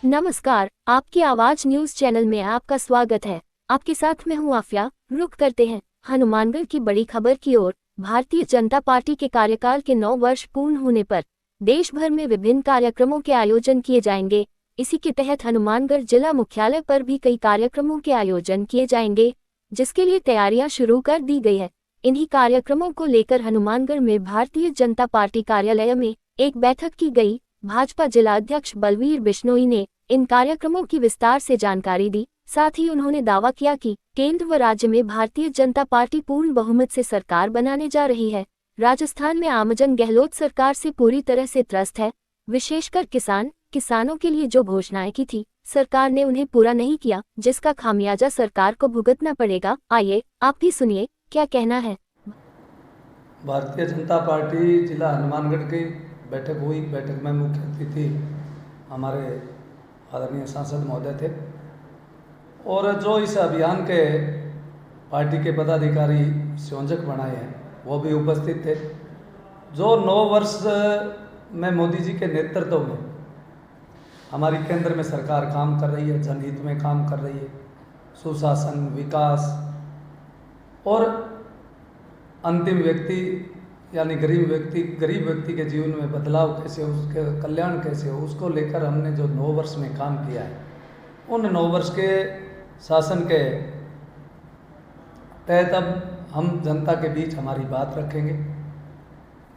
नमस्कार, आपकी आवाज न्यूज चैनल में आपका स्वागत है। आपके साथ मैं हूं आफिया। रुक करते हैं हनुमानगढ़ की बड़ी खबर की ओर। भारतीय जनता पार्टी के कार्यकाल के 9 वर्ष पूर्ण होने पर देश भर में विभिन्न कार्यक्रमों के आयोजन किए जाएंगे। इसी के तहत हनुमानगढ़ जिला मुख्यालय पर भी कई कार्यक्रमों के आयोजन किए जाएंगे, जिसके लिए तैयारियां शुरू कर दी गई है। इन्हीं कार्यक्रमों को लेकर हनुमानगढ़ में भारतीय जनता पार्टी कार्यालय में एक बैठक की गई। भाजपा जिला अध्यक्ष बलवीर बिश्नोई ने इन कार्यक्रमों की विस्तार से जानकारी दी। साथ ही उन्होंने दावा किया कि केंद्र व राज्य में भारतीय जनता पार्टी पूर्ण बहुमत से सरकार बनाने जा रही है। राजस्थान में आमजन गहलोत सरकार से पूरी तरह से त्रस्त है। विशेषकर किसानों के लिए जो घोषणाएं की थी, सरकार ने उन्हें पूरा नहीं किया, जिसका खामियाजा सरकार को भुगतना पड़ेगा। आइए आप भी सुनिए क्या कहना है। भारतीय जनता पार्टी जिला हनुमानगढ़ की बैठक हुई। बैठक में मुख्य अतिथि हमारे आदरणीय सांसद महोदय थे और जो इस अभियान के पार्टी के पदाधिकारी संयोजक बनाए हैं वो भी उपस्थित थे। जो 9 वर्ष में मोदी जी के नेतृत्व में हमारी केंद्र में सरकार काम कर रही है, जनहित में काम कर रही है, सुशासन, विकास और अंतिम व्यक्ति यानी गरीब व्यक्ति के जीवन में बदलाव कैसे, उसके कल्याण कैसे हो, उसको लेकर हमने जो 9 वर्ष में काम किया है, उन 9 वर्ष के शासन के तहत अब हम जनता के बीच हमारी बात रखेंगे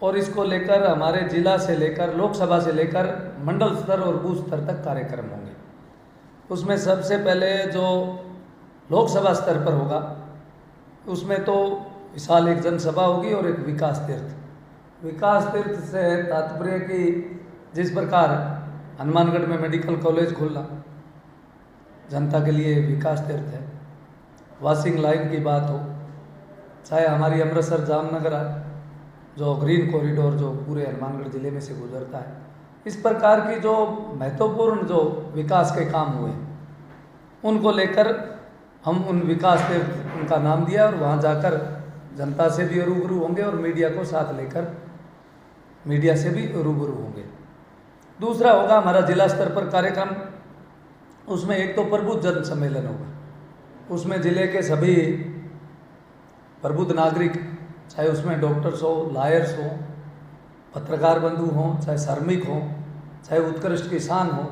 और इसको लेकर हमारे जिला से लेकर लोकसभा से लेकर मंडल स्तर और बूथ स्तर तक कार्यक्रम होंगे। उसमें सबसे पहले जो लोकसभा स्तर पर होगा उसमें तो विशाल एक जनसभा होगी और एक विकास तीर्थ से तात्पर्य कि जिस प्रकार हनुमानगढ़ में मेडिकल कॉलेज खोलना जनता के लिए विकास तीर्थ है। वाशिंग लाइन की बात हो, चाहे हमारी अमृतसर जामनगर जो ग्रीन कॉरिडोर जो पूरे हनुमानगढ़ जिले में से गुजरता है, इस प्रकार की जो महत्वपूर्ण जो विकास के काम हुए उनको लेकर हम उन विकास तीर्थ उनका नाम दिया और वहाँ जाकर जनता से भी रूबरू होंगे और मीडिया को साथ लेकर मीडिया से भी रूबरू होंगे। दूसरा होगा हमारा जिला स्तर पर कार्यक्रम। उसमें एक तो प्रबुद्ध जन सम्मेलन होगा। उसमें जिले के सभी प्रबुद्ध नागरिक, चाहे उसमें डॉक्टर्स हो, लॉयर्स हो, पत्रकार बंधु हों, चाहे श्रमिक हों, चाहे उत्कृष्ट किसान हो,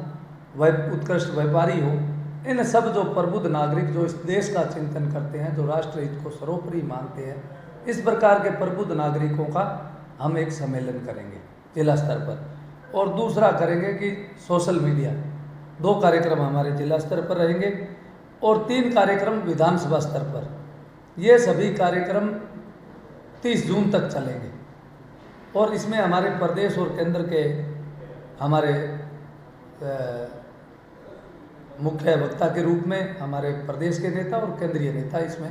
वह उत्कृष्ट व्यापारी हो, इन सब जो प्रबुद्ध नागरिक जो इस देश का चिंतन करते हैं, जो राष्ट्र हित को सर्वोपरि मानते हैं, इस प्रकार के प्रबुद्ध नागरिकों का हम एक सम्मेलन करेंगे जिला स्तर पर। और दूसरा करेंगे कि सोशल मीडिया। 2 कार्यक्रम हमारे जिला स्तर पर रहेंगे और 3 कार्यक्रम विधानसभा स्तर पर। ये सभी कार्यक्रम 30 जून तक चलेंगे और इसमें हमारे प्रदेश और केंद्र के हमारे मुख्य वक्ता के रूप में हमारे प्रदेश के नेता और केंद्रीय नेता इसमें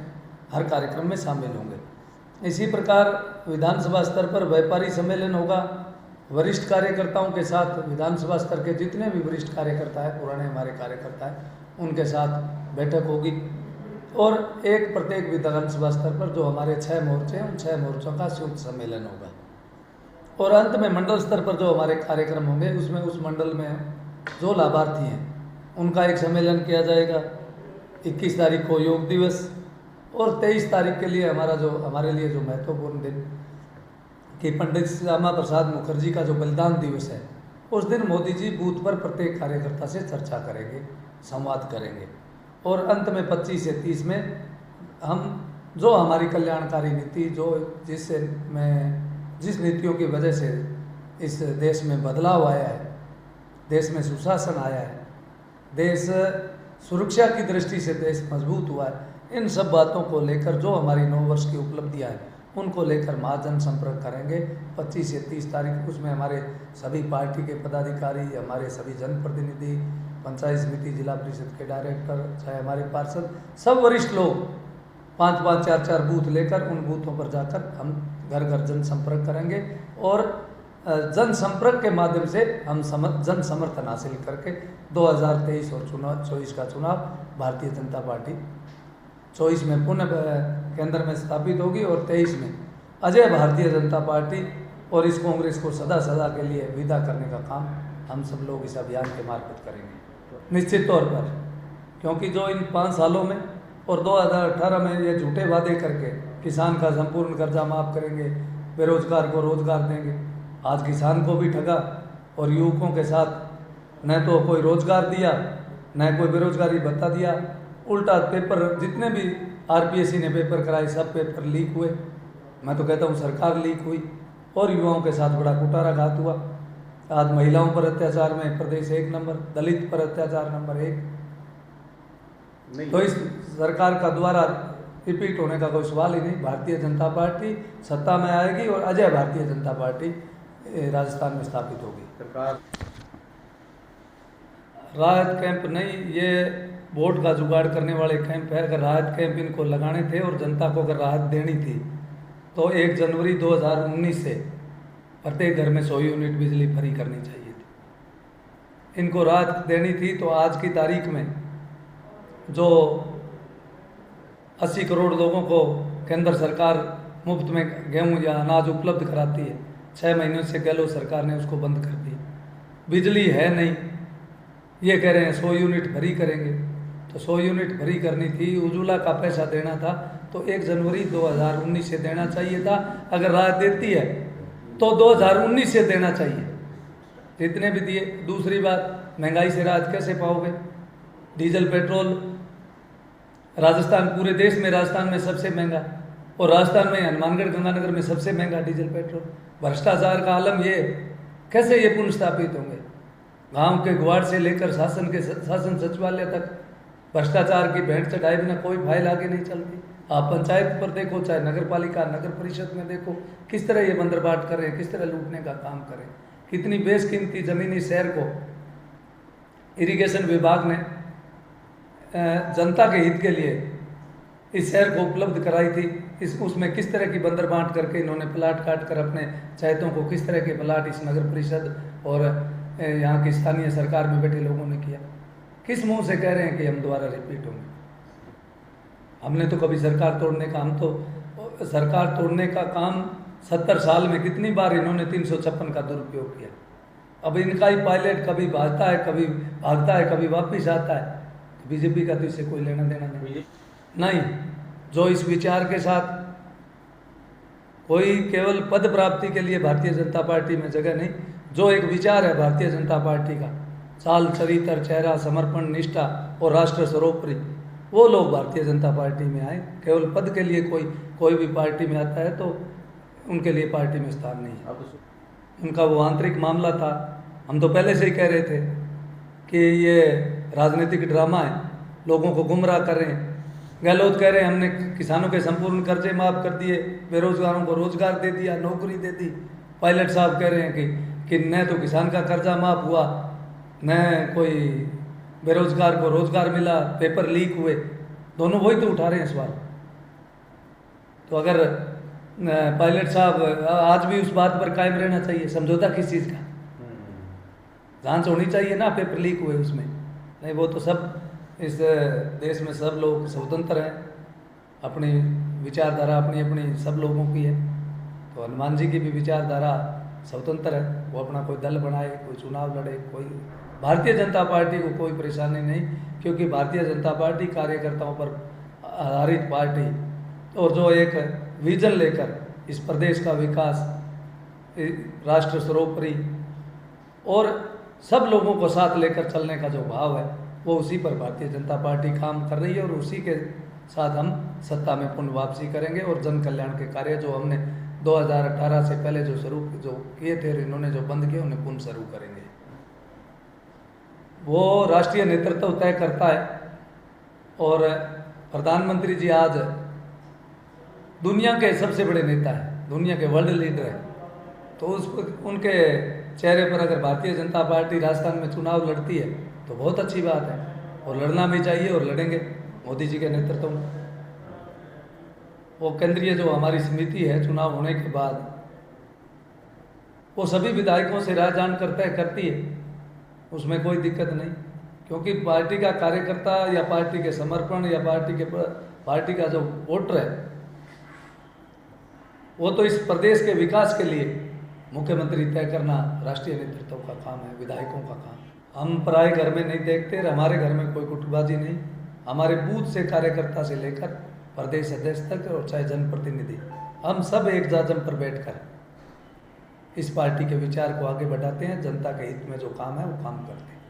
हर कार्यक्रम में शामिल होंगे। इसी प्रकार विधानसभा स्तर पर व्यापारी सम्मेलन होगा। वरिष्ठ कार्यकर्ताओं के साथ विधानसभा स्तर के जितने भी वरिष्ठ कार्यकर्ता है, पुराने हमारे कार्यकर्ता हैं, उनके साथ बैठक होगी और एक प्रत्येक विधानसभा स्तर पर जो हमारे 6 मोर्चे हैं, उन 6 मोर्चों का संयुक्त सम्मेलन होगा। और अंत में मंडल स्तर पर जो हमारे कार्यक्रम होंगे उसमें उस मंडल में जो लाभार्थी हैं उनका एक सम्मेलन किया जाएगा। 21 तारीख को योग दिवस और 23 तारीख के लिए हमारे लिए जो महत्वपूर्ण दिन कि पंडित श्यामा प्रसाद मुखर्जी का जो बलिदान दिवस है, उस दिन मोदी जी बूथ पर प्रत्येक कार्यकर्ता से चर्चा करेंगे, संवाद करेंगे। और अंत में 25 से 30 में हम जो हमारी कल्याणकारी नीति जिस नीतियों की वजह से इस देश में बदलाव आया है, देश में सुशासन आया है, देश सुरक्षा की दृष्टि से देश मजबूत हुआ है, इन सब बातों को लेकर जो हमारी 9 वर्ष की उपलब्धियां हैं उनको लेकर महाजन संपर्क करेंगे 25 से 30 तारीख। उसमें हमारे सभी पार्टी के पदाधिकारी, हमारे सभी जनप्रतिनिधि, पंचायत समिति, जिला परिषद के डायरेक्टर, चाहे हमारे पार्षद, सब वरिष्ठ लोग 5-5, 4-4 बूथ लेकर उन बूथों पर जाकर हम घर घर जनसंपर्क करेंगे और जनसंपर्क के माध्यम से हम जन समर्थन हासिल करके 2023 और 24 का चुनाव भारतीय जनता पार्टी 24 में पुनः केंद्र में स्थापित होगी और 23 में अजय भारतीय जनता पार्टी और इस कांग्रेस को सदा सदा के लिए विदा करने का काम हम सब लोग इस अभियान के मार्फत करेंगे। निश्चित तौर पर, क्योंकि जो इन 5 सालों में और 2018 में ये झूठे वादे करके किसान का संपूर्ण कर्जा माफ़ करेंगे, बेरोजगार को रोजगार देंगे, आज किसान को भी ठगा और युवकों के साथ न तो कोई रोजगार दिया न कोई बेरोजगारी भत्ता दिया। उल्टा पेपर जितने भी आरपीएससी ने पेपर कराए सब पेपर लीक हुए। मैं तो कहता हूँ सरकार लीक हुई और युवाओं के साथ बड़ा कुटाराघात हुआ। आज महिलाओं पर अत्याचार में प्रदेश 1 नंबर, दलित पर अत्याचार नंबर 1। तो इस सरकार का द्वारा रिपीट होने का कोई सवाल ही नहीं। भारतीय जनता पार्टी सत्ता में आएगी और अजय भारतीय जनता पार्टी राजस्थान में स्थापित होगी। सरकार राहत कैंप नहीं, ये वोट का जुगाड़ करने वाले कैंप है। अगर राहत कैंप इनको लगाने थे और जनता को अगर राहत देनी थी तो 1 जनवरी 2019 से प्रत्येक घर में 100 यूनिट बिजली फ्री करनी चाहिए थी। इनको राहत देनी थी तो आज की तारीख में जो 80 करोड़ लोगों को केंद्र सरकार मुफ्त में गेहूं या अनाज उपलब्ध कराती है, 6 महीनों से गहलोत सरकार ने उसको बंद कर दिया। बिजली है नहीं, ये कह रहे हैं 100 यूनिट फ्री करेंगे। तो 100 यूनिट फ्री करनी थी, उज्ज्वला का पैसा देना था तो 1 जनवरी 2019 से देना चाहिए था। अगर राहत देती है तो 2019 से देना चाहिए, जितने भी दिए। दूसरी बात, महंगाई से राहत कैसे पाओगे? डीजल पेट्रोल राजस्थान, पूरे देश में राजस्थान में सबसे महंगा, और राजस्थान में हनुमानगढ़ गंगानगर में सबसे महंगा डीजल पेट्रोल। भ्रष्टाचार का आलम ये, कैसे ये पुनर्स्थापित होंगे? गांव के गुआड़ से लेकर शासन सचिवालय तक भ्रष्टाचार की भेंट चढ़ाए बिना कोई फाइल आगे नहीं चलती। आप पंचायत पर देखो, चाहे नगर पालिका नगर परिषद में देखो, किस तरह ये बंदरबाट कर रहे हैं, किस तरह लूटने का काम करें। कितनी बेशकीमती ज़मीनी शहर को इरिगेशन विभाग ने जनता के हित के लिए इस शहर को उपलब्ध कराई थी। उसमें किस तरह की बंदरबाट करके इन्होंने प्लाट काट कर अपने चाहतों को किस तरह के प्लाट इस नगर परिषद और यहाँ की स्थानीय सरकार में बैठे लोगों ने किया। किस मुंह से कह रहे हैं कि हम दोबारा रिपीट होंगे? हमने तो कभी सरकार तोड़ने का, हम तो सरकार तोड़ने का काम 70 साल में कितनी बार इन्होंने 356 का दुरुपयोग किया। अब इनका ही पायलट कभी भागता है, कभी भागता है, कभी वापस आता है। बीजेपी का तो इससे कोई लेना देना नहीं। जो इस विचार के साथ कोई केवल पद प्राप्ति के लिए भारतीय जनता पार्टी में जगह नहीं, जो एक विचार है भारतीय जनता पार्टी का, चाल चरित्र चेहरा समर्पण निष्ठा और राष्ट्र सर्वोपरि, वो लोग भारतीय जनता पार्टी में आए। केवल पद के लिए कोई भी पार्टी में आता है तो उनके लिए पार्टी में स्थान नहीं है। उनका वो आंतरिक मामला था। हम तो पहले से ही कह रहे थे कि ये राजनीतिक ड्रामा है, लोगों को गुमराह कर रहे हैं। गहलोत कह रहे हैं हमने किसानों के संपूर्ण कर्जे माफ़ कर दिए, बेरोजगारों को रोजगार दे दिया, नौकरी दे दी। पायलट साहब कह रहे हैं कि न तो किसान का कर्जा माफ़ हुआ, न कोई बेरोजगार को रोजगार मिला, पेपर लीक हुए। दोनों वही तो उठा रहे हैं सवाल। तो अगर पायलट साहब आज भी उस बात पर कायम रहना चाहिए, समझौता किस चीज़ का? जांच होनी चाहिए ना पेपर लीक हुए उसमें। नहीं, वो तो सब इस देश में सब लोग स्वतंत्र हैं, अपनी विचारधारा अपनी अपनी सब लोगों की है। तो हनुमान जी की भी विचारधारा स्वतंत्र है, वो अपना कोई दल बनाए, कोई चुनाव लड़े, कोई। भारतीय जनता पार्टी को कोई परेशानी नहीं, क्योंकि भारतीय जनता पार्टी कार्यकर्ताओं पर आधारित पार्टी, और जो एक विजन लेकर इस प्रदेश का विकास, राष्ट्र सर्वोपरि और सब लोगों को साथ लेकर चलने का जो भाव है, वो उसी पर भारतीय जनता पार्टी काम कर रही है। और उसी के साथ हम सत्ता में पुनः वापसी करेंगे और जन कल्याण के कार्य जो हमने 2018 से पहले जो किए थे और इन्होंने जो बंद किए उन्हें पुनः शुरू करेंगे। वो राष्ट्रीय नेतृत्व तय करता है। और प्रधानमंत्री जी आज दुनिया के सबसे बड़े नेता हैं, दुनिया के वर्ल्ड लीडर हैं। तो उनके चेहरे पर अगर भारतीय जनता पार्टी राजस्थान में चुनाव लड़ती है तो बहुत अच्छी बात है, और लड़ना भी चाहिए और लड़ेंगे मोदी जी के नेतृत्व में। वो केंद्रीय जो हमारी समिति है चुनाव होने के बाद, वो सभी विधायकों से राय जान तय करती है, उसमें कोई दिक्कत नहीं। क्योंकि पार्टी का कार्यकर्ता या पार्टी के समर्पण या पार्टी का जो वोटर है, वो तो इस प्रदेश के विकास के लिए मुख्यमंत्री तय करना राष्ट्रीय नेतृत्व का काम है, विधायकों का काम। हम पराए घर में नहीं देखते, और हमारे घर में कोई गुटबाजी नहीं। हमारे बूथ से कार्यकर्ता से लेकर प्रदेश अध्यक्ष तक और चाहे जनप्रतिनिधि, हम सब एक जाजम पर बैठकर इस पार्टी के विचार को आगे बढ़ाते हैं। जनता के हित में जो काम है वो काम करते हैं।